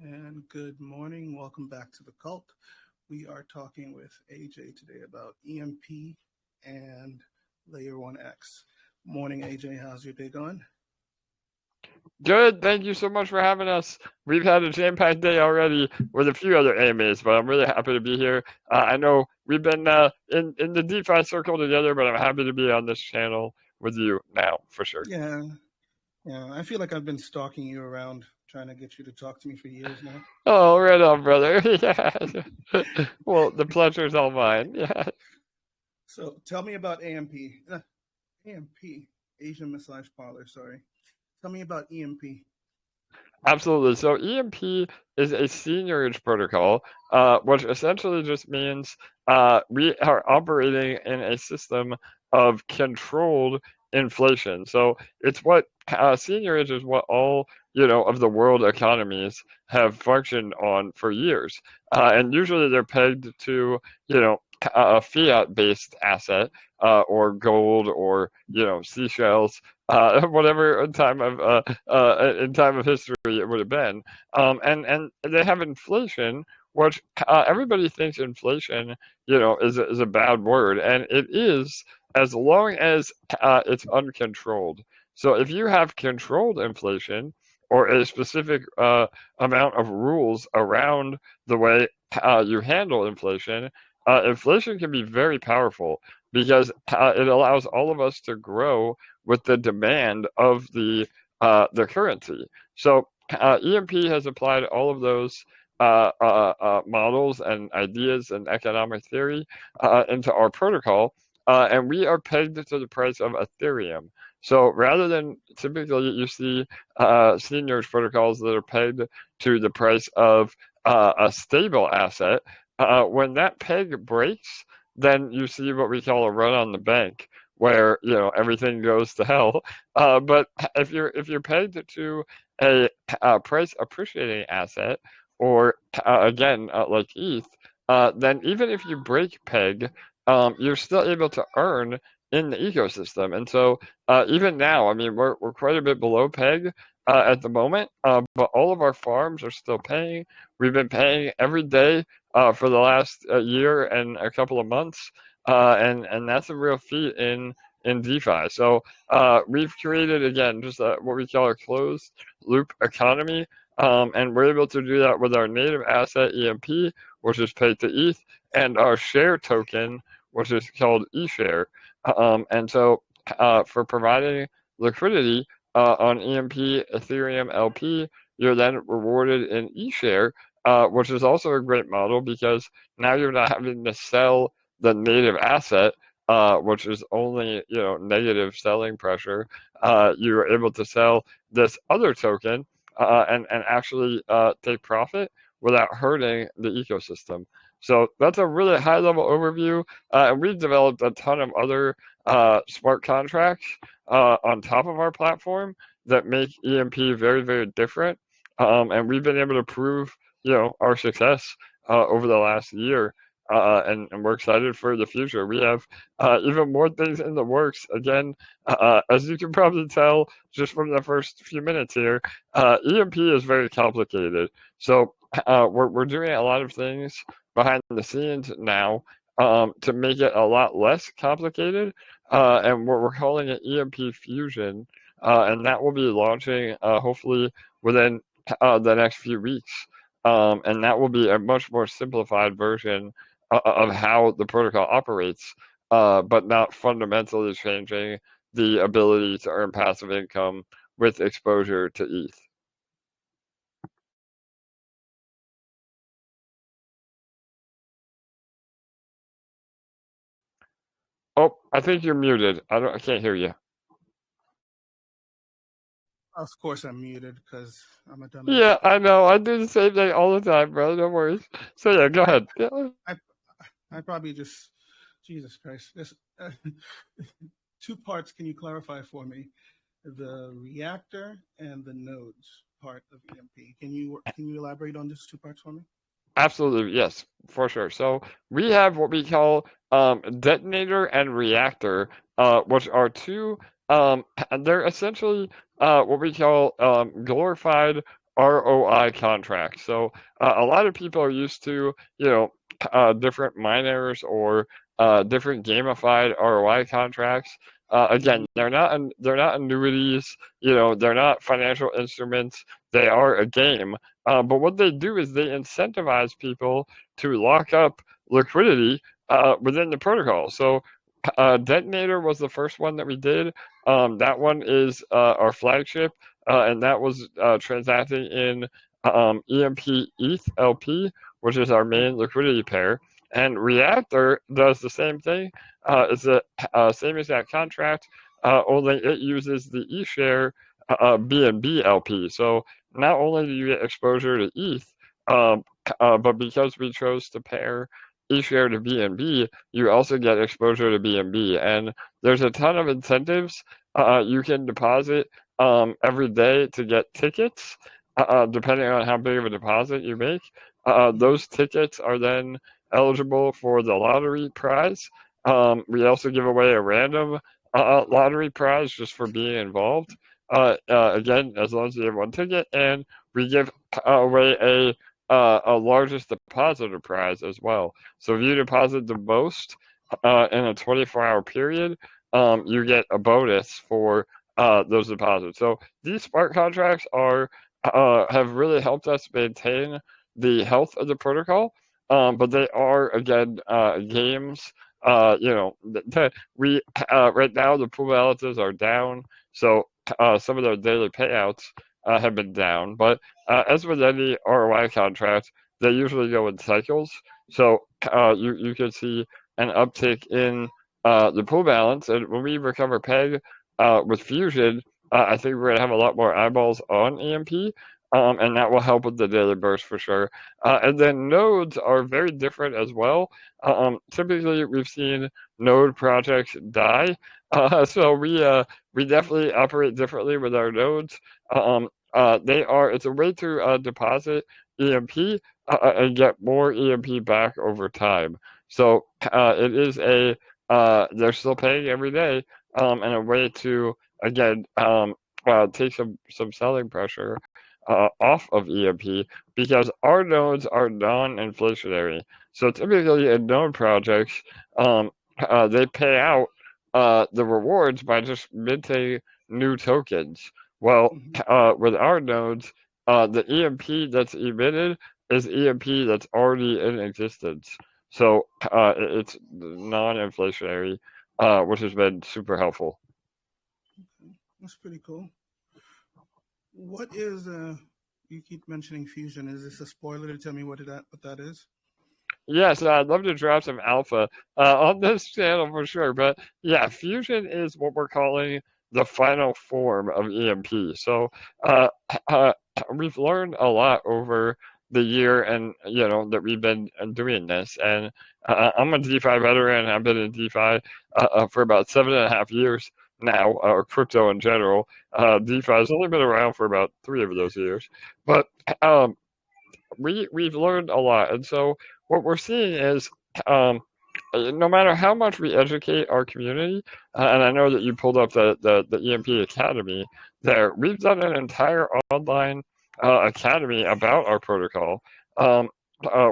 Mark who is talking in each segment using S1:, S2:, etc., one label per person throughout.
S1: And good morning. Welcome back to the cult. We are talking with AJ today about EMP and Layer 1X. Morning, AJ. How's your day going?
S2: Good. Thank you so much for having us. We've had a jam-packed day already with a few other AMAs, but I'm really happy to be here. I know we've been in the DeFi circle together, but I'm happy to be on this channel with you now for sure.
S1: Yeah, yeah. I feel like I've been stalking you around trying to get you to talk to me for years now.
S2: Oh, right on, brother. Yeah. Well, the pleasure's all mine. Yeah.
S1: So tell me about AMP. AMP, Asian Massage Parlor, sorry. Tell me about EMP.
S2: Absolutely. So EMP is a seniorage protocol, which essentially just means we are operating in a system of controlled inflation. So it's what seniorage is what all of the world economies have functioned on for years, and usually they're pegged to a fiat-based asset or gold or seashells, whatever in time of history it would have been. And they have inflation, which everybody thinks inflation, is a bad word, and it is as long as it's uncontrolled. So if you have controlled inflation or a specific amount of rules around the way you handle inflation, inflation can be very powerful because it allows all of us to grow with the demand of the currency. So EMP has applied all of those models and ideas and economic theory into our protocol, and we are pegged to the price of Ethereum. So rather than typically you see seniors protocols that are pegged to the price of a stable asset, when that peg breaks, then you see what we call a run on the bank, where everything goes to hell. But if you're pegged to a price appreciating asset, or again like ETH, then even if you break peg, you're still able to earn in the ecosystem. And so even now, I mean, we're quite a bit below peg at the moment, but all of our farms are still paying. We've been paying every day for the last year and a couple of months, and that's a real feat in DeFi. So we've created again just what we call a closed loop economy, and we're able to do that with our native asset EMP, which is paid to ETH, and our share token, which is called eShare. And so for providing liquidity on EMP Ethereum LP, you're then rewarded in eShare, which is also a great model because now you're not having to sell the native asset, which is only negative selling pressure. You're able to sell this other token and actually take profit without hurting the ecosystem. So that's a really high level overview, and we've developed a ton of other smart contracts on top of our platform that make EMP very, very different. And we've been able to prove our success over the last year, and we're excited for the future. We have even more things in the works. Again, as you can probably tell just from the first few minutes here, EMP is very complicated. So we're doing a lot of things behind the scenes now to make it a lot less complicated, and we're calling it EMP Fusion, and that will be launching hopefully within the next few weeks. And that will be a much more simplified version of how the protocol operates, but not fundamentally changing the ability to earn passive income with exposure to ETH. Oh, I think you're muted. I can't hear you.
S1: Of course, I'm muted because I'm a dumbass.
S2: Yeah, I know. I do the same thing all the time, bro. No worries. So yeah, go
S1: I,
S2: ahead. Yeah.
S1: I, I probably just, Jesus Christ. This two parts. Can you clarify for me? The reactor and the nodes part of EMP. Can you elaborate on these two parts for me?
S2: Absolutely, yes, for sure. So we have what we call detonator and reactor, which are two. They're essentially what we call glorified ROI contracts. So a lot of people are used to, different miners or different gamified ROI contracts. Again, they're not annuities. They're not financial instruments. They are a game. But what they do is they incentivize people to lock up liquidity within the protocol. So Detonator was the first one that we did. That one is our flagship, and that was transacting in EMP ETH LP, which is our main liquidity pair. And Reactor does the same thing. It's the same exact contract, only it uses the eShare BNB LP. So not only do you get exposure to ETH, but because we chose to pair eShare to BNB, you also get exposure to BNB. And there's a ton of incentives. You can deposit every day to get tickets, depending on how big of a deposit you make. Those tickets are then eligible for the lottery prize. We also give away a random lottery prize just for being involved. Again, as long as you have one ticket, and we give away a largest depositor prize as well. So if you deposit the most in a 24-hour period, you get a bonus for those deposits. So these smart contracts have really helped us maintain the health of the protocol, but they are again games. We right now the pool balances are down, so some of the daily payouts have been down. But as with any ROI contract, they usually go in cycles. So you can see an uptick in the pool balance, and when we recover PEG with Fusion, I think we're gonna have a lot more eyeballs on EMP, and that will help with the daily burst for sure. And then nodes are very different as well. Typically, we've seen node projects die, so we definitely operate differently with our nodes. It's a way to deposit EMP and get more EMP back over time. So it is they're still paying every day, and a way to again take some selling pressure off of EMP, because our nodes are non-inflationary. So typically in node projects, they pay out the rewards by just minting new tokens. Well, with our nodes, the EMP that's emitted is EMP that's already in existence. So it's non-inflationary, which has been super helpful.
S1: That's pretty cool. What is you keep mentioning Fusion? Is this a spoiler to tell me what that is?
S2: Yes, I'd love to drop some alpha on this channel for sure. But yeah, Fusion is what we're calling the final form of EMP. So uh, uh, we've learned a lot over the year, and that we've been doing this. And I'm a DeFi veteran. I've been in DeFi for about 7.5 years now, or crypto in general. DeFi has only been around for about 3 of those years, but um, we've learned a lot. And so what we're seeing is no matter how much we educate our community, and I know that you pulled up the EMP Academy there, we've done an entire online academy about our protocol,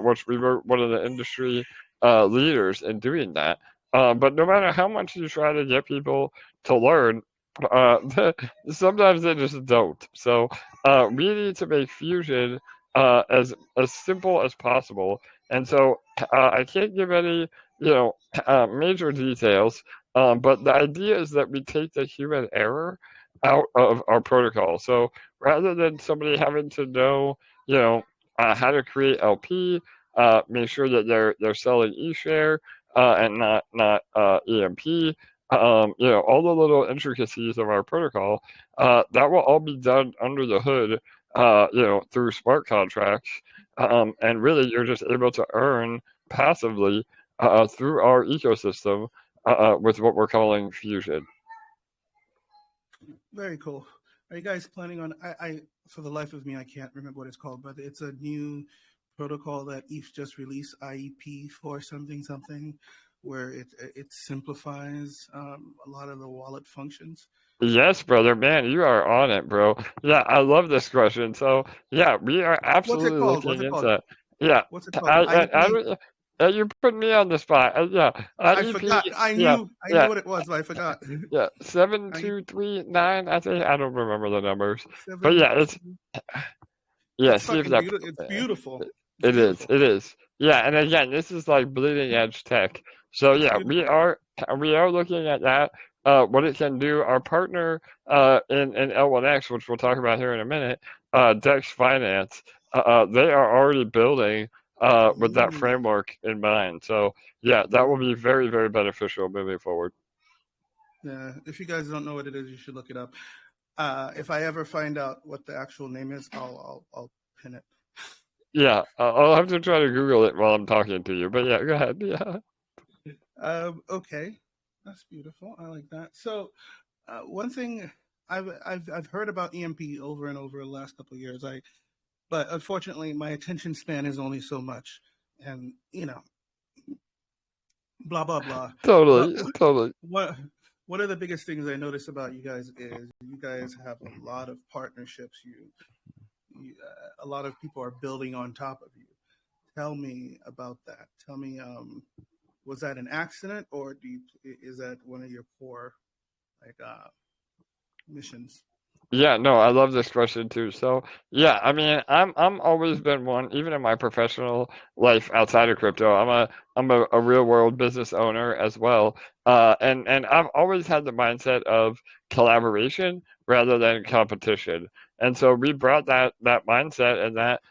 S2: which we were one of the industry leaders in doing that. But no matter how much you try to get people to learn, uh, sometimes they just don't. So we need to make Fusion as simple as possible. And so I can't give any major details, but the idea is that we take the human error out of our protocol. So rather than somebody having to know, how to create LP, make sure that they're selling eShare and not EMP. All the little intricacies of our protocol, that will all be done under the hood, through smart contracts. And really, you're just able to earn passively through our ecosystem with what we're calling Fusion.
S1: Very cool. Are you guys planning on? I for the life of me, I can't remember what it's called, but it's a new protocol that ETH just released, IEP for something, where it simplifies a lot of the wallet functions.
S2: Yes, brother, man, you are on it, bro. Yeah, I love this question. So, yeah, we are
S1: What's it
S2: absolutely
S1: called? What's
S2: looking
S1: it
S2: into
S1: called?
S2: it. Yeah,
S1: What's it called?
S2: I don't, you put me on the spot. Yeah,
S1: I
S2: IEP,
S1: forgot. I
S2: yeah,
S1: knew. I knew
S2: yeah,
S1: what it was, but I forgot.
S2: yeah, seven
S1: I
S2: two three nine. I think I don't remember the numbers, but
S1: seven
S2: yeah, it's
S1: two.
S2: yeah.
S1: It's
S2: See if
S1: fucking
S2: that.
S1: beautiful. It's beautiful. It's
S2: It is.
S1: beautiful.
S2: It is. Yeah, and again, this is like bleeding edge tech. So
S1: It's
S2: yeah,
S1: beautiful.
S2: we are looking at that. What it can do. Our partner in L1X, which we'll talk about here in a minute, Dex Finance. They are already building with that
S1: Mm.
S2: framework in mind. So yeah, that will be very very beneficial moving forward.
S1: Yeah. If you guys don't know what it is, you should look it up. If I ever find out what the actual name is, I'll pin it.
S2: Yeah, I'll have to try to Google it while I'm talking to you. But yeah, go ahead. Yeah.
S1: Okay, that's beautiful. I like that. So, one thing I've heard about EMP over and over the last couple of years. But unfortunately, my attention span is only so much, and blah blah blah. But
S2: Totally. Totally.
S1: what one of the biggest things I notice about you guys is you guys have a lot of partnerships. A lot of people are building on top of you. Tell me about that. Tell me, was that an accident, or is that one of your core like missions?
S2: Yeah, no, I love this question too. So, yeah, I mean, I'm always been one, even in my professional life outside of crypto. I'm a real world business owner as well. And I've always had the mindset of collaboration rather than competition. And so we brought that mindset and that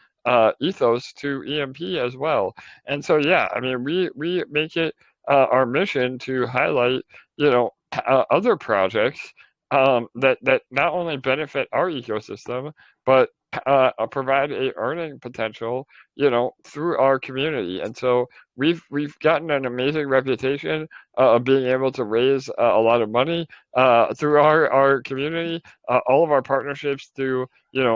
S2: ethos to EMP as well. And so yeah, I mean, we make it our mission to highlight, other projects that not only benefit our ecosystem, but provide a earning potential, through our community. And so we've gotten an amazing reputation of being able to raise a lot of money through our community. All of our partnerships do,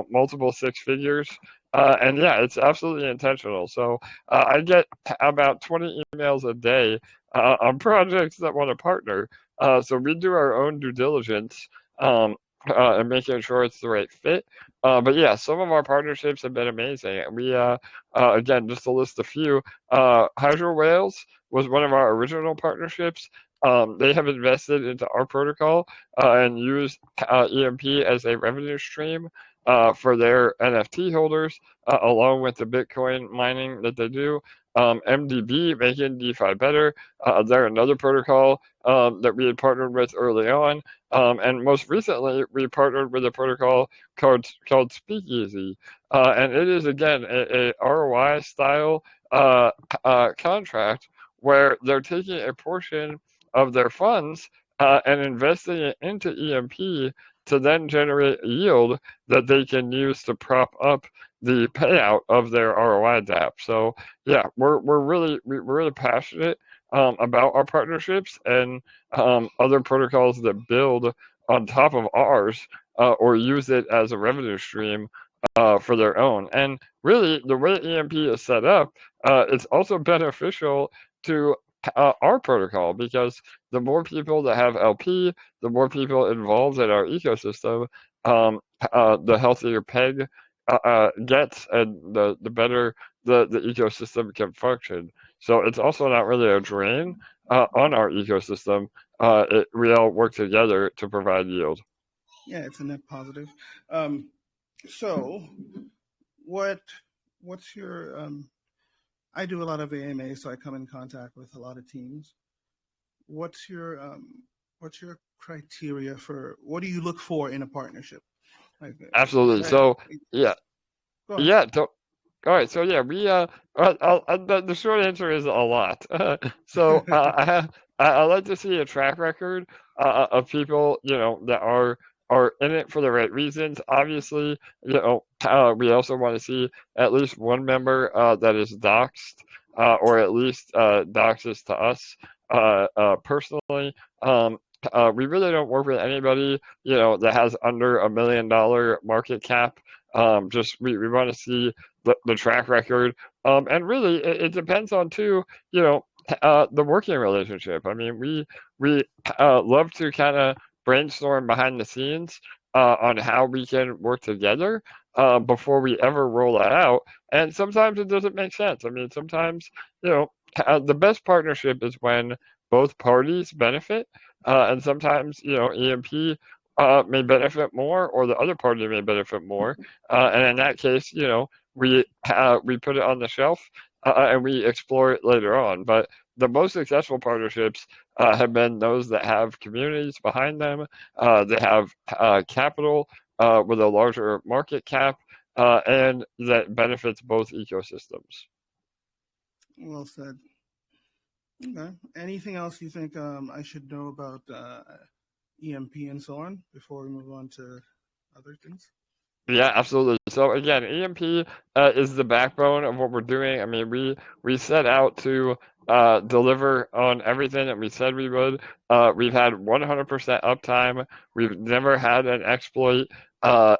S2: multiple six figures. And yeah, it's absolutely intentional. So I get about 20 emails a day on projects that want to partner. So we do our own due diligence um, and making sure it's the right fit. But yeah, some of our partnerships have been amazing. And again, just to list a few, Hydro Whales was one of our original partnerships. They have invested into our protocol and used EMP as a revenue stream for their NFT holders, along with the Bitcoin mining that they do. MDB, making DeFi better. They're another protocol that we had partnered with early on. And most recently, we partnered with a protocol called Speakeasy. And it is, again, a ROI style contract where they're taking a portion of their funds and investing it into EMP to then generate yield that they can use to prop up the payout of their ROI DApp. So yeah, we're really passionate about our partnerships and other protocols that build on top of ours or use it as a revenue stream for their own. And really, the way EMP is set up, it's also beneficial to our protocol because the more people that have LP, the more people involved in our ecosystem, the healthier Peg gets, and the better the ecosystem can function. So it's also not really a drain on our ecosystem. We all work together to provide yield.
S1: Yeah, it's a net positive. Um, so, what what's your I do a lot of AMA, so I come in contact with a lot of teams. What's your what's your criteria for what do you look for in a partnership? Like,
S2: Absolutely.
S1: should I
S2: So yeah,
S1: go ahead?
S2: yeah. All right, so yeah, the short answer is a lot. So I like to see a track record of people, that are in it for the right reasons. Obviously, we also want to see at least one member that is doxxed, or at least doxes to us personally. We really don't work with anybody, that has under $1 million market cap. Just we want to see the track record. And really, it depends on too, the working relationship. I mean, we love to kind of brainstorm behind the scenes on how we can work together before we ever roll that out. And sometimes it doesn't make sense. I mean, sometimes, the best partnership is when both parties benefit, and sometimes, EMP may benefit more, or the other party may benefit more. And in that case, we put it on the shelf and we explore it later on. But the most successful partnerships have been those that have communities behind them, they have capital with a larger market cap, and that benefits both ecosystems.
S1: Well said. Okay. Anything else you think I should know about EMP and so on before we move on to other things?
S2: Yeah, absolutely. So again, EMP is the backbone of what we're doing. I mean, we set out to deliver on everything that we said we would. We've had 100% uptime. We've never had an exploit. At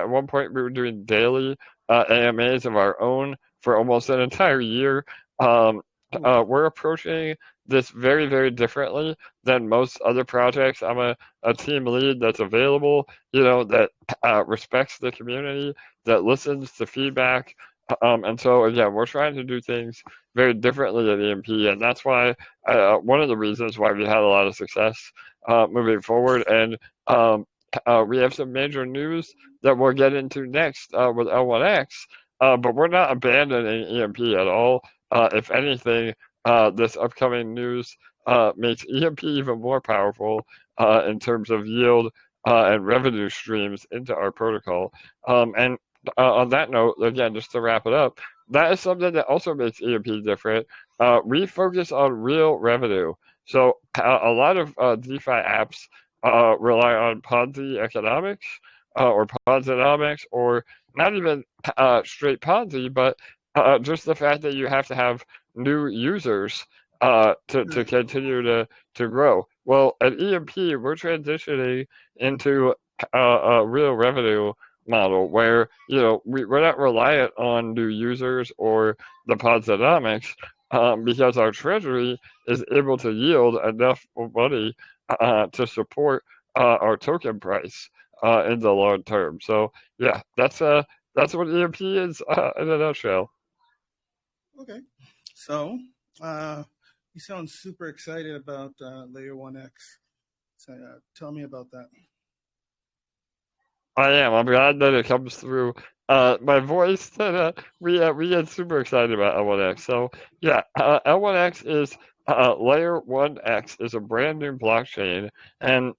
S2: one point we were doing daily AMAs of our own for almost an entire year. We're approaching this very, very differently than most other projects. I'm a team lead that's available, that respects the community, that listens to feedback. And so, again, we're trying to do things very differently at EMP. And that's why one of the reasons why we had a lot of success moving forward. And we have some major news that we'll get into next with L1X. But we're not abandoning EMP at all. If anything, this upcoming news makes EMP even more powerful in terms of yield and revenue streams into our protocol. And on that note, again, just to wrap it up, that is something that also makes EMP different. We focus on real revenue. So a lot of DeFi apps rely on Ponzi economics or Ponzonomics, or not even straight Ponzi, but just the fact that you have to have new users to continue to grow. Well, at EMP, we're transitioning into a real revenue model where we're not reliant on new users or the Ponzonomics, because our treasury is able to yield enough money to support our token price in the long term. So yeah, that's what EMP is in a nutshell.
S1: Okay. So you sound super excited about Layer 1X. So tell me about that.
S2: I am. I'm glad that it comes through my voice that we get super excited about L1X. So yeah, L1X is Layer 1X is a brand new blockchain, and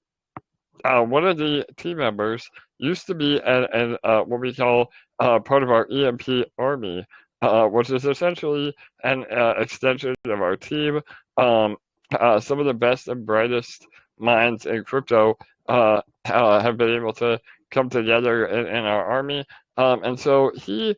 S2: one of the team members used to be an what we call part of our EMP army, which is essentially an extension of our team. Some of the best and brightest minds in crypto have been able to come together in our army. And so he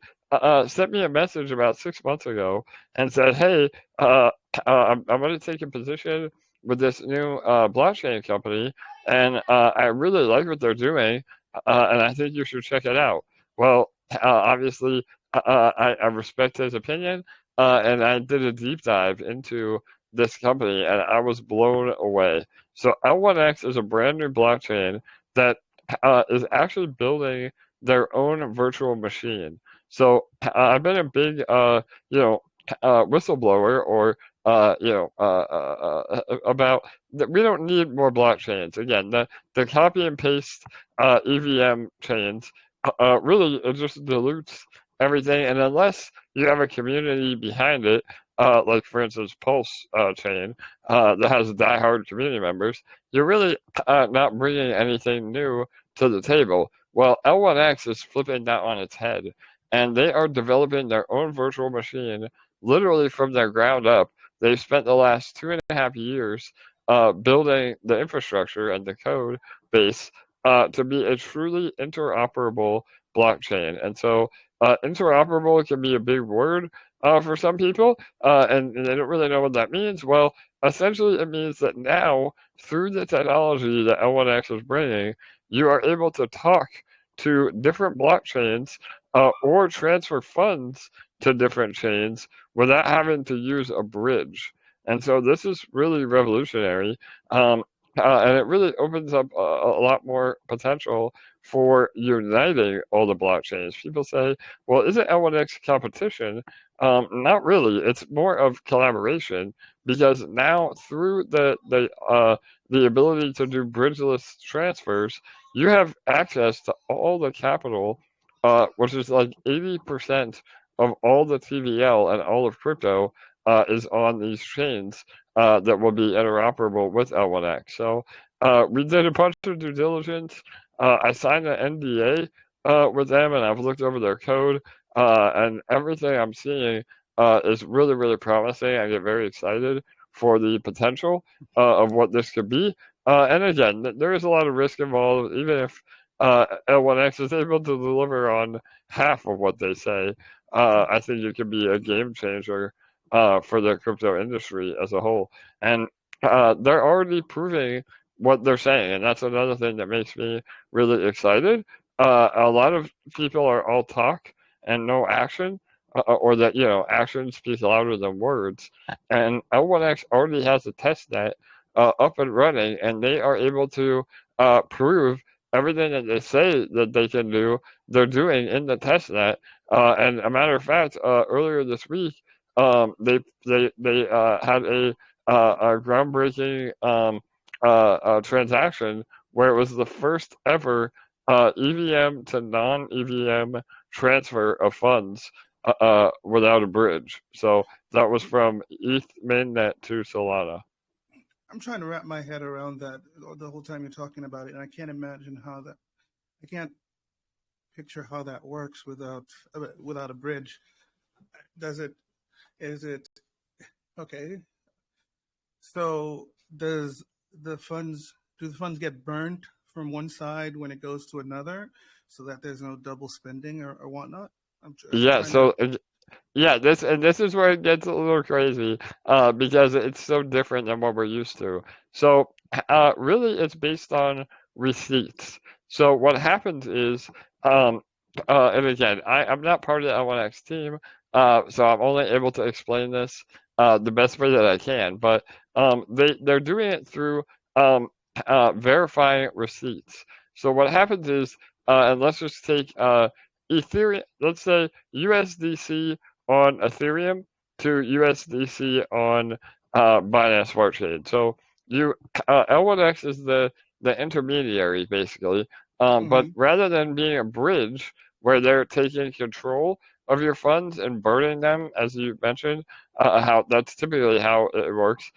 S2: sent me a message about 6 months ago and said, "Hey, I'm going to take a position with this new blockchain company, and I really like what they're doing, and I think you should check it out." Well, obviously, I respect his opinion, and I did a deep dive into this company, and I was blown away. So L1X is a brand new blockchain that is actually building their own virtual machine. So I've been a big, whistleblower, or about that we don't need more blockchains. Again, the copy and paste EVM chains really it just dilutes everything, and unless you have a community behind it, like for instance Pulse chain that has diehard community members, you're really not bringing anything new to the table. Well, L1X is flipping that on its head, and they are developing their own virtual machine literally from their ground up. They've spent the last 2.5 years building the infrastructure and the code base to be a truly interoperable blockchain. And so interoperable can be a big word for some people, and they don't really know what that means. Well, essentially, it means that now, through the technology that L1X is bringing, you are able to talk to different blockchains or transfer funds to different chains without having to use a bridge. And so this is really revolutionary. and it really opens up a lot more potential for uniting all the blockchains. People say, well, isn't L1X competition? Not really. It's more of collaboration, because now through the ability to do bridgeless transfers, you have access to all the capital, which is like 80% of all the TVL and all of crypto is on these chains that will be interoperable with L1X. So we did a bunch of due diligence. I signed an NDA with them, and I've looked over their code, and everything I'm seeing is really, really promising. I get very excited for the potential of what this could be. And again, there is a lot of risk involved, even if L1X is able to deliver on half of what they say. I think it could be a game changer for the crypto industry as a whole. And they're already proving what they're saying, and that's another thing that makes me really excited. A lot of people are all talk and no action, or that action speaks louder than words. And L1X already has a test net up and running, and they are able to prove everything that they say that they can do. They're doing in the test net. And a matter of fact, earlier this week, they had a groundbreaking transaction where it was the first ever EVM to non-EVM transfer of funds without a bridge. So that was from ETH mainnet to Solana.
S1: I'm trying to wrap my head around that the whole time you're talking about it, and I can't imagine how that. I can't picture how that works without a bridge. Does it? Is it? Okay. So does the funds? Do the funds get burnt from one side when it goes to another, so that there's no double spending or whatnot? I'm
S2: Yeah,
S1: trying to.
S2: so yeah, this is where it gets a little crazy, because it's so different than what we're used to. So really, it's based on receipts. So what happens is, and again, I'm not part of the L1X team, so I'm only able to explain this the best way that I can. But they're doing it through verifying receipts. So what happens is, and let's just take Ethereum, let's say USDC on Ethereum to USDC on Binance Smart Chain. So L1X is the intermediary basically, but
S1: Mm-hmm.
S2: rather than being a bridge where they're taking control of your funds and burning them, as you mentioned, how that's typically how it works,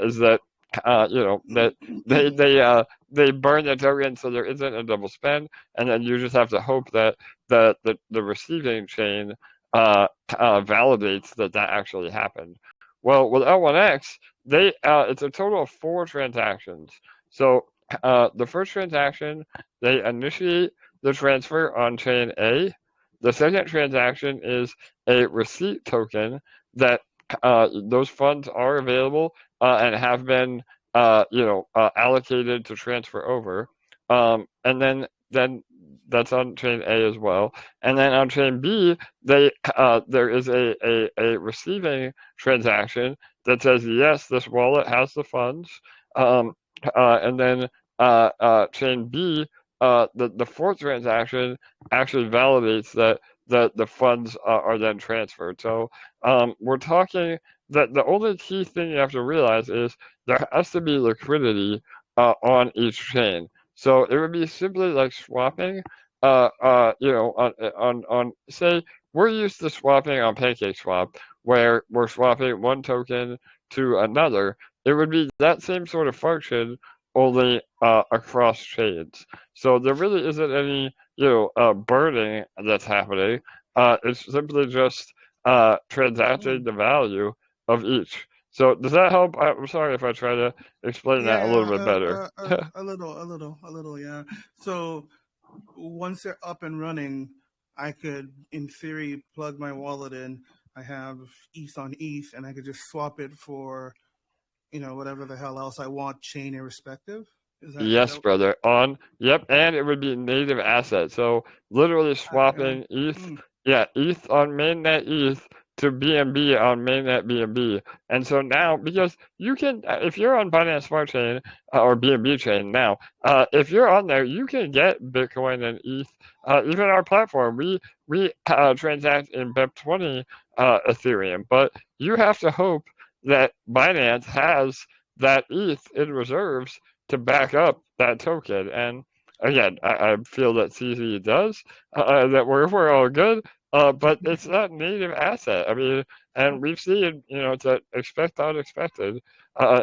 S2: is that that they burn the token so there isn't a double spend, and then you just have to hope that the receiving chain validates that actually happened. Well, with L1X, it's a total of 4 transactions. So the first transaction, they initiate the transfer on chain A. The second transaction is a receipt token that those funds are available and have been allocated to transfer over. And then that's on chain A as well. And then on chain B, there is a receiving transaction that says, yes, this wallet has the funds. And then chain B, the fourth transaction actually validates that the funds are then transferred. So we're talking that the only key thing you have to realize is there has to be liquidity on each chain. So it would be simply like swapping, on say we're used to swapping on PancakeSwap, where we're swapping one token to another. It would be that same sort of function, only across chains. So there really isn't any burning that's happening. It's simply just transacting the value of each. So does that help? I'm sorry if I try to explain that a little
S1: Yeah,
S2: bit better.
S1: a little, yeah. So once they're up and running, I could, in theory, plug my wallet in. I have ETH on ETH, and I could just swap it for, whatever the hell else I want, chain irrespective. Is
S2: Yes,
S1: that
S2: brother. Yep, and it would be native asset. So literally
S1: yeah?
S2: swapping ETH,
S1: Mm,
S2: yeah, ETH on mainnet ETH to BNB on mainnet BNB. And so now, because you can, if you're on Binance Smart Chain or BNB Chain now, if you're on there, you can get Bitcoin and ETH. Even our platform, we transact in BEP.20 Ethereum, but you have to hope that Binance has that ETH in reserves to back up that token. And again, I feel that CZ does, that we're all good, but it's not native asset. I mean, and we've seen, to expect the unexpected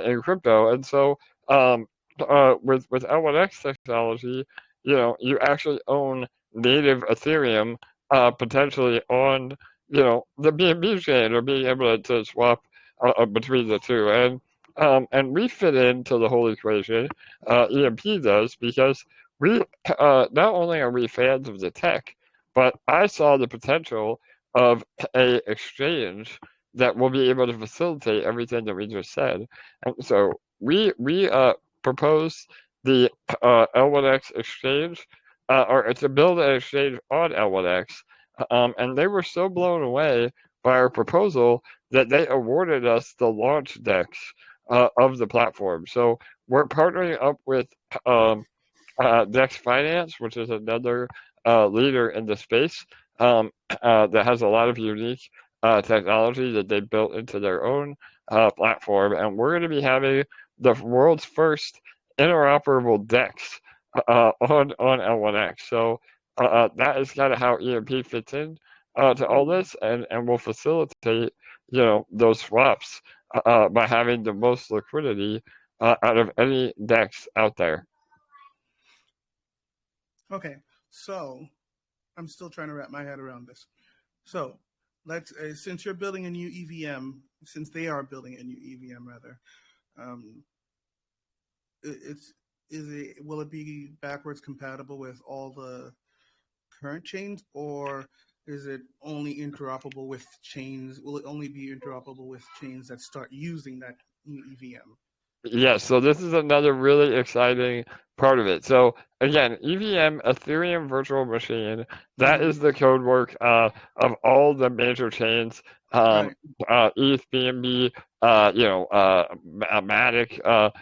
S2: in crypto. And so with L1X technology, you actually own native Ethereum potentially on, the BNB chain, or being able to swap between the two. And we fit into the whole equation, EMP does, because we not only are we fans of the tech, but I saw the potential of a exchange that will be able to facilitate everything that we just said. And so we proposed the L1X exchange, or to build an exchange on L1X, and they were so blown away by our proposal that they awarded us the launch DEX of the platform. So we're partnering up with Dex Finance, which is another leader in the space, that has a lot of unique technology that they built into their own platform. And we're going to be having the world's first interoperable DEX on L1X. So that is kind of how EMP fits in to all this, and will facilitate, those swaps by having the most liquidity out of any DEX out there.
S1: Okay, so I'm still trying to wrap my head around this. So let's, since you're building a new EVM, since they are building a new EVM rather, will it be backwards compatible with all the current chains, or is it only interoperable with chains? Will it only be interoperable with chains that start using that new EVM?
S2: Yes, so this is another really exciting part of it. So again, EVM, Ethereum Virtual Machine, that is the code work of all the major chains,
S1: Right.
S2: ETH, BNB, Matic,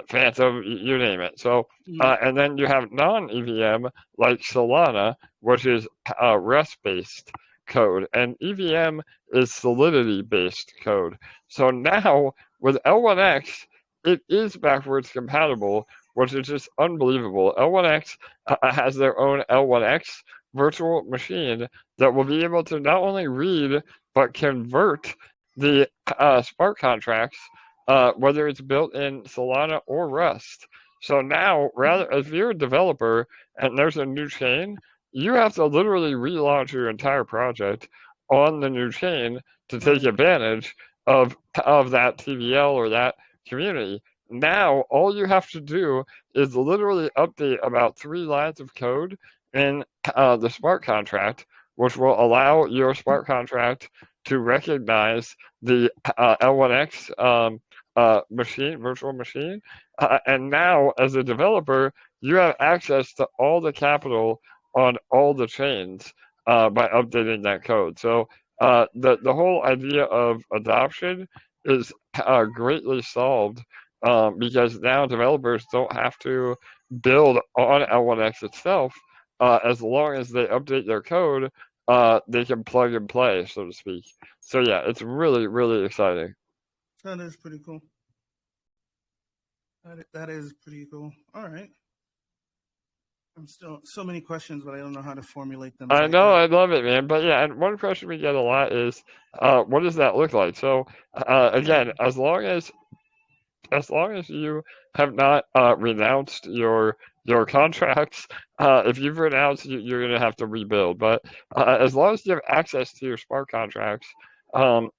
S2: Phantom, you name it. So, and then you have non-EVM like Solana, which is Rust-based code, and EVM is Solidity-based code. So now with L1X, it is backwards compatible, which is just unbelievable. L1X has their own L1X virtual machine that will be able to not only read but convert the smart contracts, whether it's built in Solana or Rust. So now, rather, if you're a developer and there's a new chain, you have to literally relaunch your entire project on the new chain to take advantage of that TVL or that community. Now, all you have to do is literally update about 3 lines of code in the smart contract, which will allow your smart contract to recognize the L1X virtual machine. And now, as a developer, you have access to all the capital on all the chains by updating that code. So the whole idea of adoption is greatly solved, because now developers don't have to build on L1X itself. As long as they update their code, they can plug and play, so to speak. So yeah, it's really, really exciting.
S1: That is pretty cool. That is pretty cool. All right. I'm still so many questions, but I don't know how to formulate them.
S2: I know, I love it, man. But yeah, and one question we get a lot is, what does that look like? So again, as long as you have not renounced your contracts, if you've renounced, you're going to have to rebuild. But as long as you have access to your smart contracts, you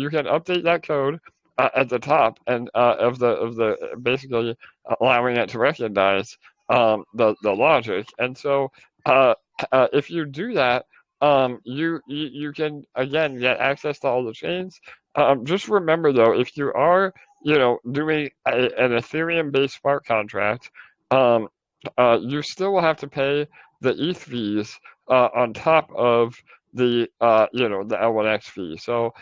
S2: can update that code at the top and of the basically allowing it to recognize the logic. And so if you do that, you can again get access to all the chains. Just remember though, if you are doing an Ethereum-based smart contract, you still will have to pay the ETH fees on top of the the L1X fee. So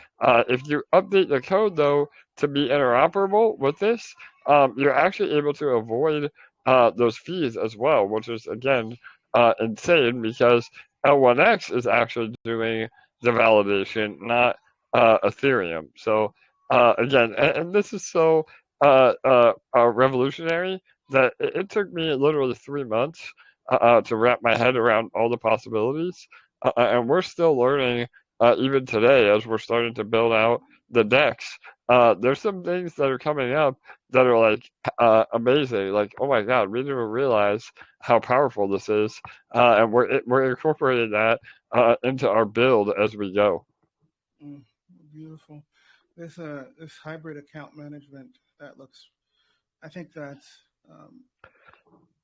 S2: if you update the code though to be interoperable with this, you're actually able to avoid those fees as well, which is again insane because L1X is actually doing the validation, not Ethereum. So again, and this is so revolutionary that it took me literally 3 months to wrap my head around all the possibilities, and we're still learning even today as we're starting to build out the decks. There's some things that are coming up that are like amazing. Like, oh my God, we didn't even realize how powerful this is, and we're incorporating that into our build as we go.
S1: Mm, beautiful. This hybrid account management that looks. I think that um,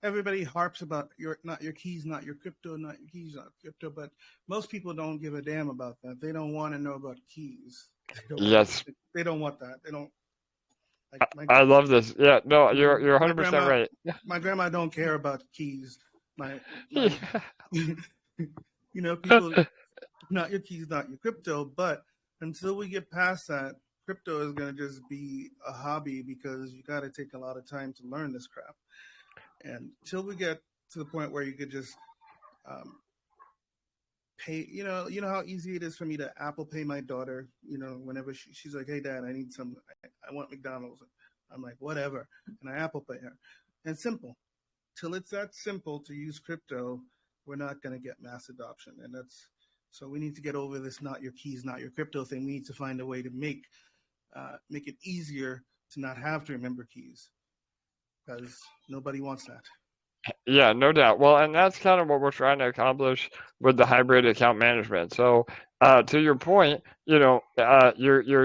S1: everybody harps about your not your keys, not your crypto, not your keys, not crypto, but most people don't give a damn about that. They don't want to know about keys. They don't want.
S2: Yes,
S1: They don't want that. They don't like
S2: I love this. Yeah, no, you're
S1: my
S2: 100%
S1: grandma.
S2: right.
S1: My grandma don't care about keys. My
S2: Yeah.
S1: people, not your keys, not your crypto. But until we get past that, crypto is going to just be a hobby because you got to take a lot of time to learn this crap. And until we get to the point where you could just um, pay, you know how easy it is for me to Apple Pay my daughter. Whenever she's like, "Hey, Dad, I need some. I want McDonald's." I'm like, "Whatever," and I Apple Pay her. And simple. Till it's that simple to use crypto, we're not going to get mass adoption, and that's so we need to get over this "not your keys, not your crypto" thing. We need to find a way to make it easier to not have to remember keys because nobody wants that.
S2: Yeah, no doubt. Well, and that's kind of what we're trying to accomplish with the hybrid account management. So, to your point, your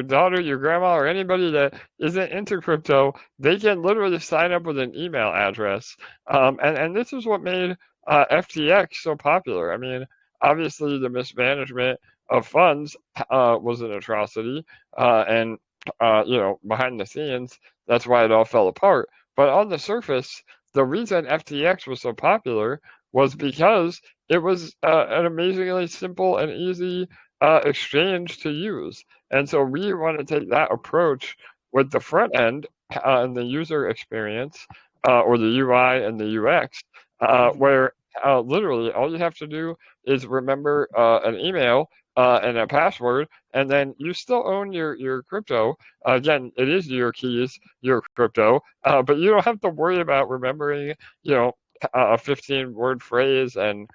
S2: daughter, your grandma, or anybody that isn't into crypto, they can literally sign up with an email address. And this is what made FTX so popular. I mean, obviously the mismanagement of funds was an atrocity, and behind the scenes, that's why it all fell apart. But on the surface, the reason FTX was so popular was because it was an amazingly simple and easy exchange to use. And so we want to take that approach with the front end and the user experience, or the UI and the UX,
S1: Mm-hmm.
S2: where literally all you have to do is remember an email and a password, and then you still own your crypto. Again, it is your keys, your crypto, but you don't have to worry about remembering, you know, a 15-word phrase, and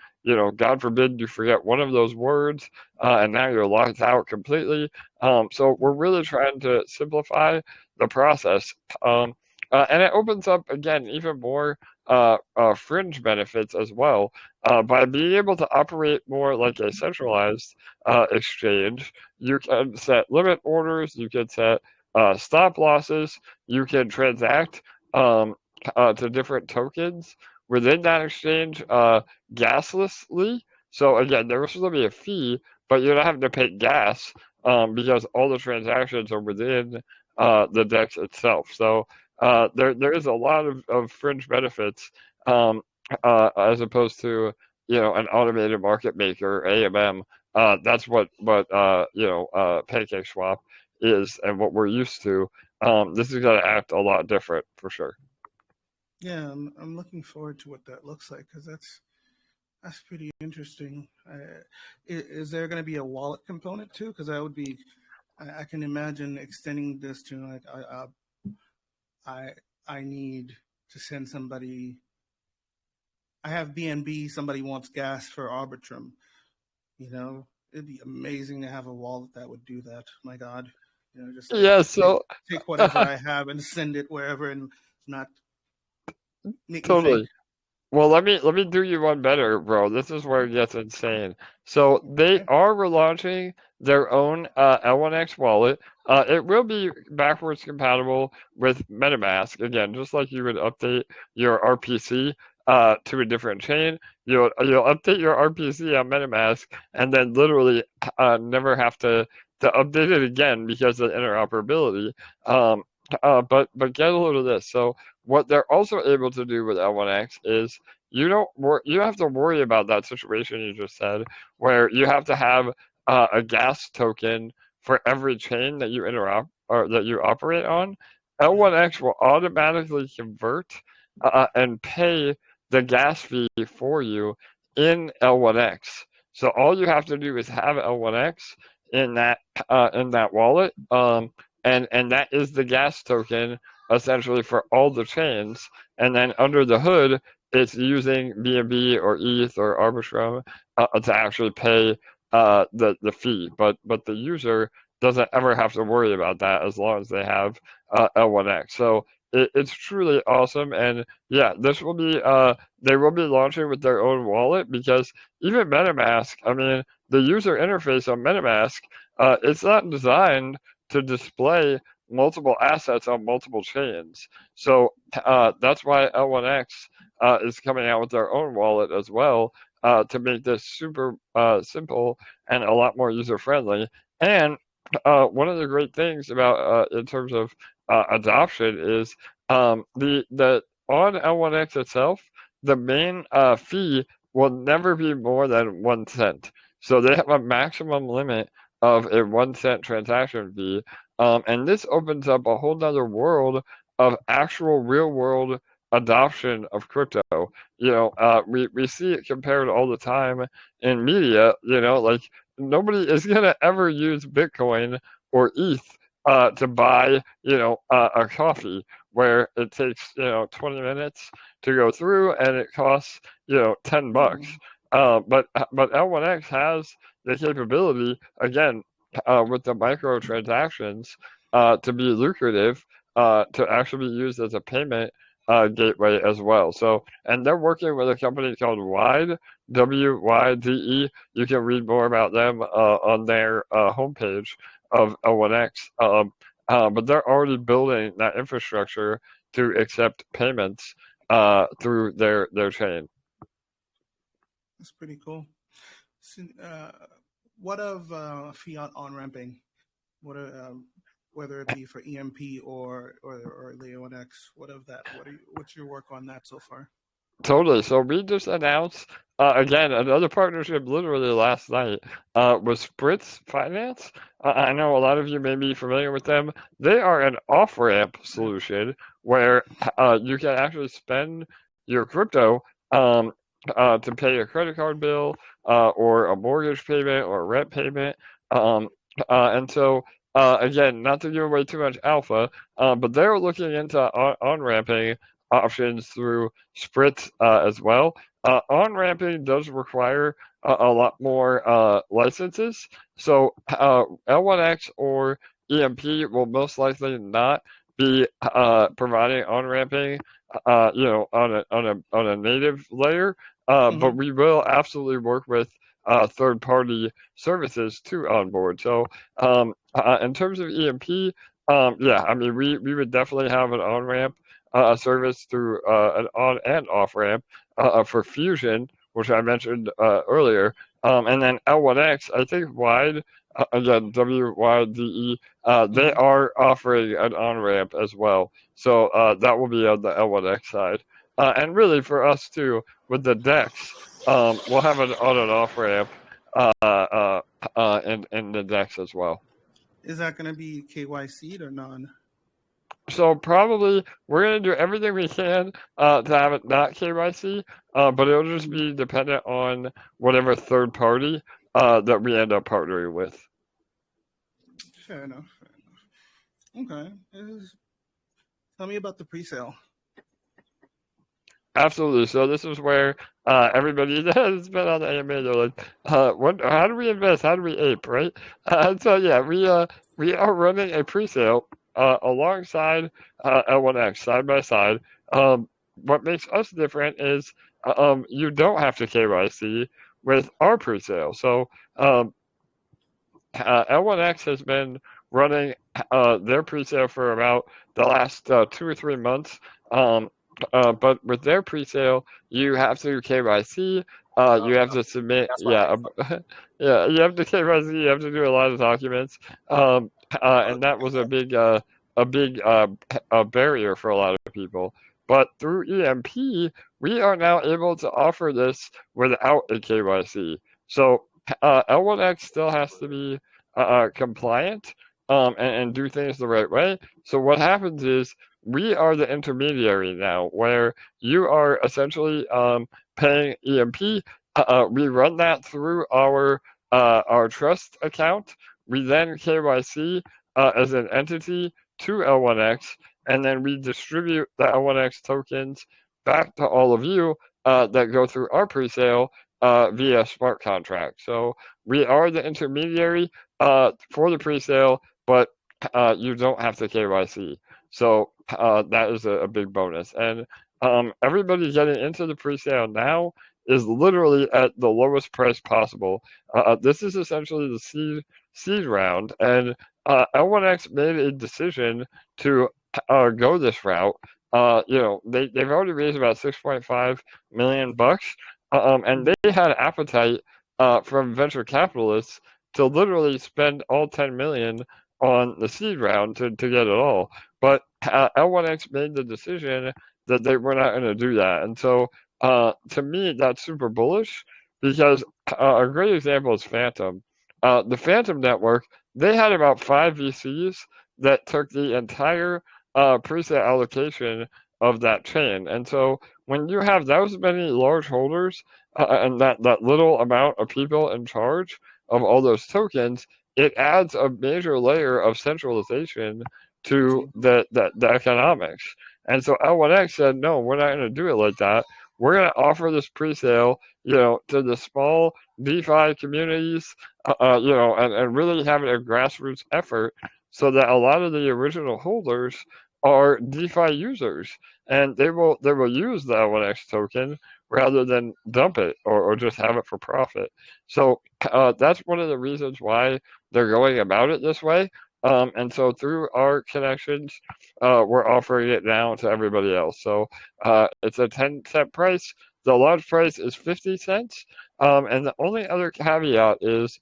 S2: God forbid you forget one of those words, and now you're locked out completely. So we're really trying to simplify the process, and it opens up again even more fringe benefits as well, by being able to operate more like a centralized exchange. You can set limit orders, you can set stop losses, you can transact um, to different tokens within that exchange gaslessly. So again, there will still be a fee, but you don't have to pay gas, because all the transactions are within the DEX itself. So there is a lot of fringe benefits, um, as opposed to an automated market maker, AMM. That's what PancakeSwap is and what we're used to. This is going to act a lot different for sure.
S1: Yeah, I'm looking forward to what that looks like because that's pretty interesting. Is there going to be a wallet component too? Because I can imagine extending this to like I I need to send somebody. I have BNB. Somebody wants gas for Arbitrum. It'd be amazing to have a wallet that would do that. My God, just like
S2: Yeah,
S1: take,
S2: so
S1: take whatever I have and send it wherever and not make me think.
S2: totally. Well, let me do you one better, bro. This is where it gets insane. So they
S1: Okay.
S2: are relaunching their own L1X wallet. It will be backwards compatible with MetaMask. Again, just like you would update your RPC to a different chain, you'll update your RPC on MetaMask, and then literally never have to update it again because of interoperability. Um, but get a load of this. So what they're also able to do with L1X is you don't have to worry about that situation you just said, where you have to have a gas token for every chain that you interrupt or that you operate on. L1X will automatically convert and pay the gas fee for you in L1X. So all you have to do is have L1X in that wallet, and that is the gas token essentially for all the chains. And then under the hood, it's using BNB or ETH or Arbitrum to actually pay the fee. But the user doesn't ever have to worry about that as long as they have L1X. So it's truly awesome. And yeah, this will be they will be launching with their own wallet, because even MetaMask, I mean, the user interface on MetaMask, it's not designed to display multiple assets on multiple chains. So that's why L1X is coming out with their own wallet as well, to make this super simple and a lot more user friendly. And one of the great things about in terms of adoption is the on L1X itself, the main fee will never be more than 1 cent. So they have a maximum limit of a 1 cent transaction fee. And this opens up a whole nother world of actual real world adoption of crypto. We see it compared all the time in media, like nobody is going to ever use Bitcoin or ETH to buy, a coffee, where it takes, 20 minutes to go through and it costs, $10. But L1X has the capability, again, with the microtransactions, to be lucrative, to actually be used as a payment gateway as well. So, and they're working with a company called Wyde, WYDE. You can read more about them on their homepage of L1X. But they're already building that infrastructure to accept payments through their chain.
S1: That's pretty cool. So, what of fiat on-ramping? What whether it be for EMP or the L1X? What of that? What's your work on that so far?
S2: Totally. So we just announced again another partnership literally last night with Spritz Finance. I know a lot of you may be familiar with them. They are an off-ramp solution where you can actually spend your crypto to pay a credit card bill or a mortgage payment or a rent payment. And so again, not to give away too much alpha, but they're looking into on-ramping options through Spritz as well. On-ramping does require a lot more licenses. So L1X or EMP will most likely not be providing on-ramping, on a native layer. But we will absolutely work with third-party services to onboard. So in terms of EMP, yeah, I mean, we would definitely have an on-ramp service through an on and off ramp for Fusion, which I mentioned earlier. And then L1X, I think Wyde, again, WYDE, they are offering an on ramp as well. So that will be on the L1X side. And really for us too, with the DEX, we'll have an on and off ramp in the DEX as well.
S1: Is that going to be KYC'd or non?
S2: So probably we're going to do everything we can to have it not KYC, but it'll just be dependent on whatever third party that we end up partnering with.
S1: Fair enough. Okay. Tell me about the pre-sale.
S2: Absolutely. So this is where everybody that's been on the AMA, they're like, how do we invest? How do we ape, right? So yeah, we are running a pre-sale alongside L1X side by side. What makes us different is you don't have to KYC with our pre-sale. So L1X has been running their pre-sale for about the last 2 or 3 months. But with their pre-sale, you have to KYC. You have to submit, yeah, you have to KYC. You have to do a lot of documents, and that was a big barrier for a lot of people. But through EMP, we are now able to offer this without a KYC. So L1X still has to be compliant and do things the right way. So what happens is we are the intermediary now, where you are essentially paying EMP. We run that through our trust account. We then KYC as an entity to L1X, and then we distribute the L1X tokens back to all of you that go through our presale via smart contract. So we are the intermediary for the presale, but you don't have to KYC. So that is a big bonus. And everybody getting into the presale now is literally at the lowest price possible. This is essentially the seed round, and L1X made a decision to go this route. They've already raised about 6.5 million bucks, and they had appetite from venture capitalists to literally spend all 10 million on the seed round to get it all. But L1X made the decision that they were not going to do that, and so to me that's super bullish because a great example is Phantom. The Phantom network, they had about 5 VCs that took the entire preset allocation of that chain. And so when you have those many large holders and that little amount of people in charge of all those tokens, it adds a major layer of centralization to the economics. And so L1X said, no, we're not going to do it like that. We're going to offer this pre-sale, to the small DeFi communities, and really have a grassroots effort so that a lot of the original holders are DeFi users, and they will use the L1X token rather than dump it or just have it for profit. So that's one of the reasons why they're going about it this way. And so through our connections, we're offering it now to everybody else. So it's a 10-cent price. The launch price is 50 cents. And the only other caveat is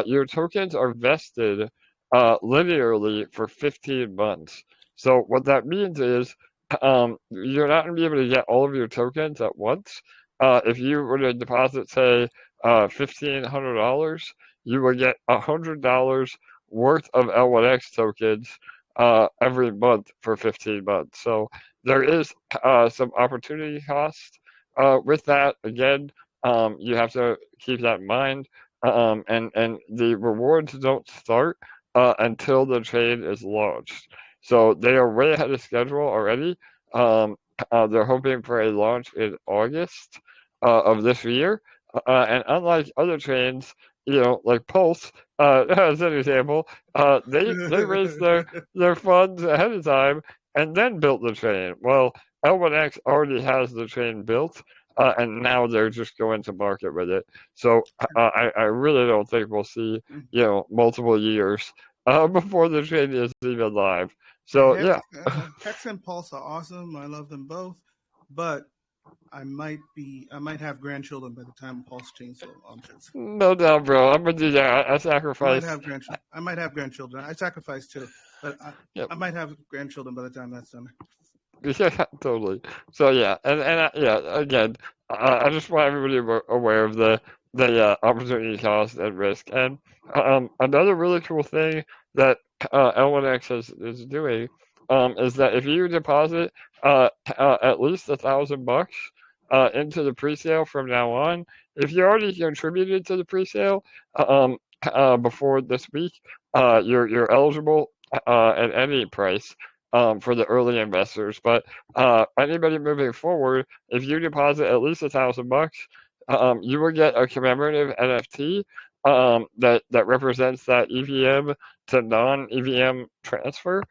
S2: your tokens are vested linearly for 15 months. So what that means is you're not going to be able to get all of your tokens at once. If you were to deposit, say, $1,500, you would get $100 worth of L1X tokens every month for 15 months. So there is some opportunity cost with that. Again, you have to keep that in mind. And the rewards don't start until the chain is launched. So they are way ahead of schedule already. They're hoping for a launch in August of this year. And unlike other chains, like Pulse, as an example, they raised their funds ahead of time and then built the chain. Well, L1X already has the chain built, and now they're just going to market with it. So I really don't think we'll see multiple years before the chain is even live. So yeah,
S1: Hex and Pulse are awesome. I love them both, but I might have grandchildren by the time Pulse chain launches.
S2: no doubt, bro. I'm gonna do that. I sacrifice.
S1: I might have grandchildren. I sacrifice too, but
S2: Yep.
S1: I might have grandchildren by the time that's done.
S2: Yeah, totally. So yeah, yeah, again, I just want everybody aware of the opportunity cost and risk. And another really cool thing that L1X is doing is that if you deposit at least $1,000 into the presale from now on, if you already contributed to the presale before this week, you're eligible at any price for the early investors. But anybody moving forward, if you deposit at least $1,000, you will get a commemorative NFT that represents that EVM to non-EVM transfer,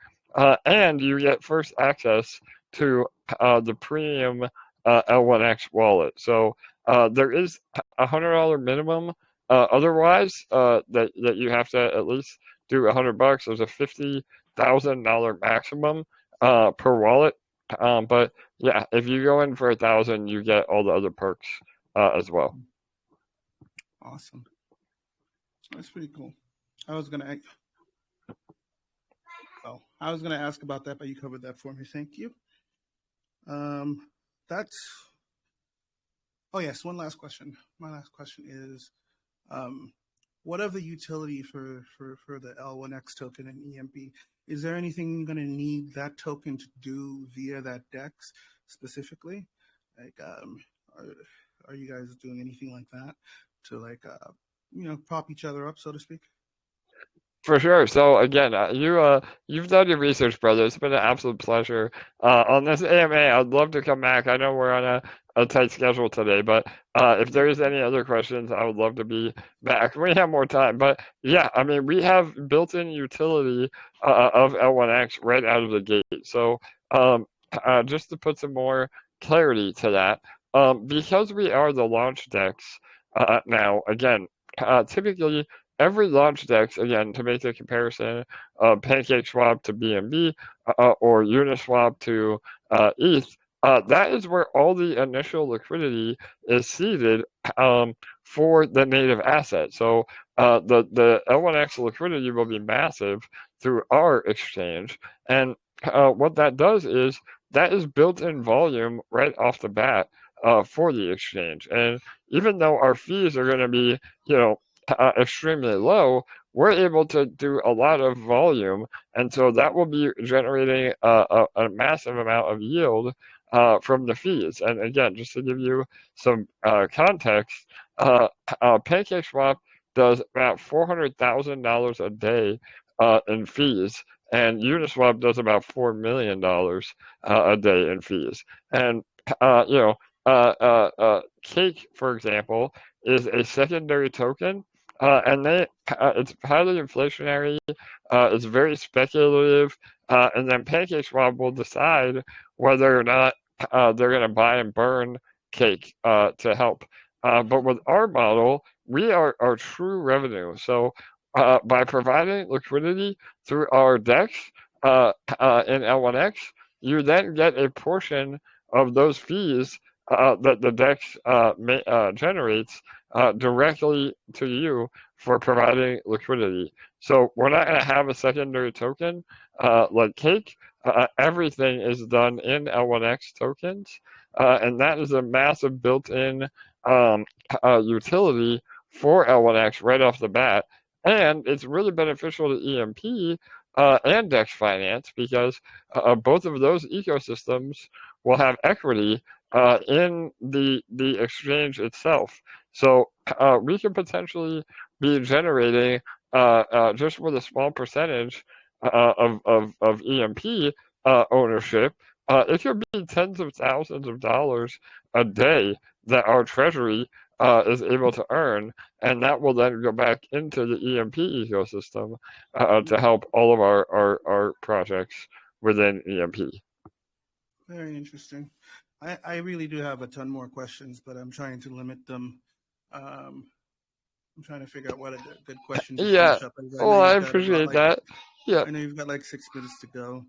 S2: and you get first access to the premium L1X wallet. So there is $100 minimum. Otherwise, that you have to at least do $100. There's a $50,000 maximum per wallet. But yeah, if you go in for 1,000, you get all the other perks as well.
S1: Awesome. That's pretty cool. I was gonna ask about that, but you covered that for me. Thank you. That's. Oh yes, one last question. My last question is, whatever utility for the L1X token and EMP, is there anything you're going to need that token to do via that DEX specifically? Like, are you guys doing anything like that to like, prop each other up, so to speak?
S2: For sure. So again, you've done your research, brother. It's been an absolute pleasure. On this AMA, I'd love to come back. I know we're on a tight schedule today, but if there is any other questions, I would love to be back. We have more time, but yeah, I mean, we have built-in utility of L1X right out of the gate. So just to put some more clarity to that, because we are the launch decks now, again, typically every launch DEX, again, to make a comparison of PancakeSwap to BNB or Uniswap to ETH, that is where all the initial liquidity is seeded for the native asset. So the L1X liquidity will be massive through our exchange. And what that does is that is built-in volume right off the bat for the exchange. And even though our fees are going to be, extremely low, we're able to do a lot of volume, and so that will be generating a massive amount of yield from the fees. And again, just to give you some context, PancakeSwap does about $400,000 a day in fees, and Uniswap does about $4 million a day in fees. And Cake, for example, is a secondary token, and it's highly inflationary. It's very speculative, and then PancakeSwap will decide whether or not they're going to buy and burn Cake to help. But with our model, we are true revenue. So by providing liquidity through our DEX in L1X, you then get a portion of those fees that the DEX generates directly to you for providing liquidity. So we're not going to have a secondary token like Cake. Everything is done in L1X tokens, and that is a massive built-in utility for L1X right off the bat. And it's really beneficial to EMP and DEX Finance because both of those ecosystems will have equity in the exchange itself. So we could potentially be generating just with a small percentage of EMP ownership. It could be tens of thousands of dollars a day that our treasury is able to earn, and that will then go back into the EMP ecosystem to help all of our projects within EMP.
S1: Very interesting. I really do have a ton more questions, but I'm trying to limit them. I'm trying to figure out what a good question to
S2: Yeah,
S1: finish up.
S2: well, I appreciate that. Yeah.
S1: I know you've got like 6 minutes to go.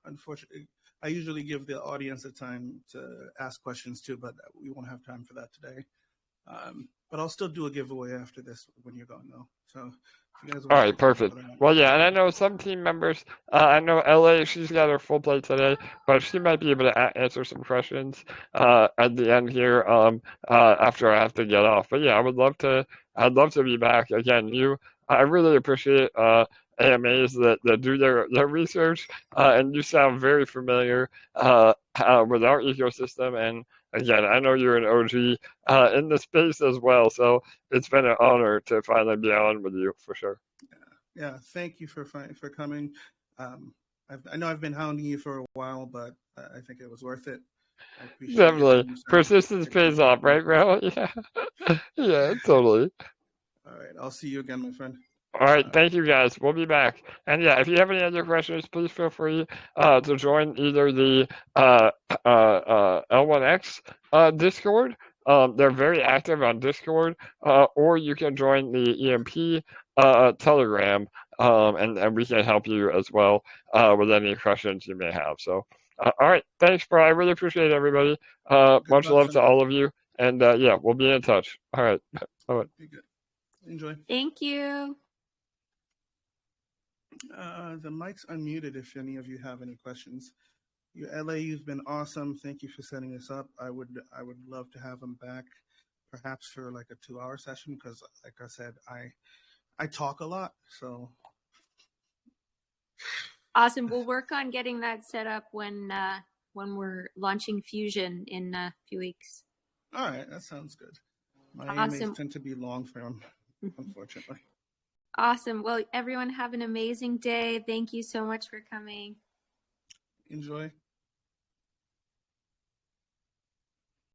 S1: Unfortunately, I usually give the audience a time to ask questions too, but we won't have time for that today. But I'll still do a giveaway after this when you're gone, though. So if you guys want
S2: All
S1: to
S2: right,
S1: stick around
S2: perfect.
S1: for that.
S2: Well, yeah, and I know some team members. I know LA, she's got her full plate today, but she might be able to answer some questions at the end here after I have to get off. But yeah, I'd love to be back again. I really appreciate AMAs that do their research, and you sound very familiar with our ecosystem. And again, I know you're an OG in the space as well, so it's been an honor to finally be on with you for sure.
S1: Yeah, thank you for coming. I know I've been hounding you for a while, but I think it was worth it. I appreciate your
S2: Definitely.
S1: time, sir.
S2: Persistence
S1: I
S2: pays
S1: appreciate
S2: off,
S1: your
S2: right, bro?
S1: patience.
S2: Yeah. Yeah, totally.
S1: All right, I'll see you again, my friend.
S2: All right, thank you guys. We'll be back. And yeah, if you have any other questions, please feel free to join either the L1X Discord. They're very active on Discord, or you can join the EMP Telegram, and we can help you as well with any questions you may have. So, all right, thanks, bro. I really appreciate it, everybody.
S1: Good
S2: Much
S1: luck,
S2: love to
S1: Senator.
S2: all of you. And yeah, we'll be in touch. All right. Bye.
S1: Be good. Enjoy.
S3: Thank you.
S1: The mic's unmuted if any of you have any questions. LA, you've been awesome. Thank you for setting this up. I would love to have him back, perhaps for like a 2-hour session, because like I said, I talk a lot. So
S3: awesome. We'll work on getting that set up when we're launching Fusion in a few weeks.
S1: All right, that sounds good. My
S3: awesome.
S1: AMAs tend to be long form, unfortunately.
S3: Awesome. Well, everyone have an amazing day. Thank you so much for coming.
S1: Enjoy.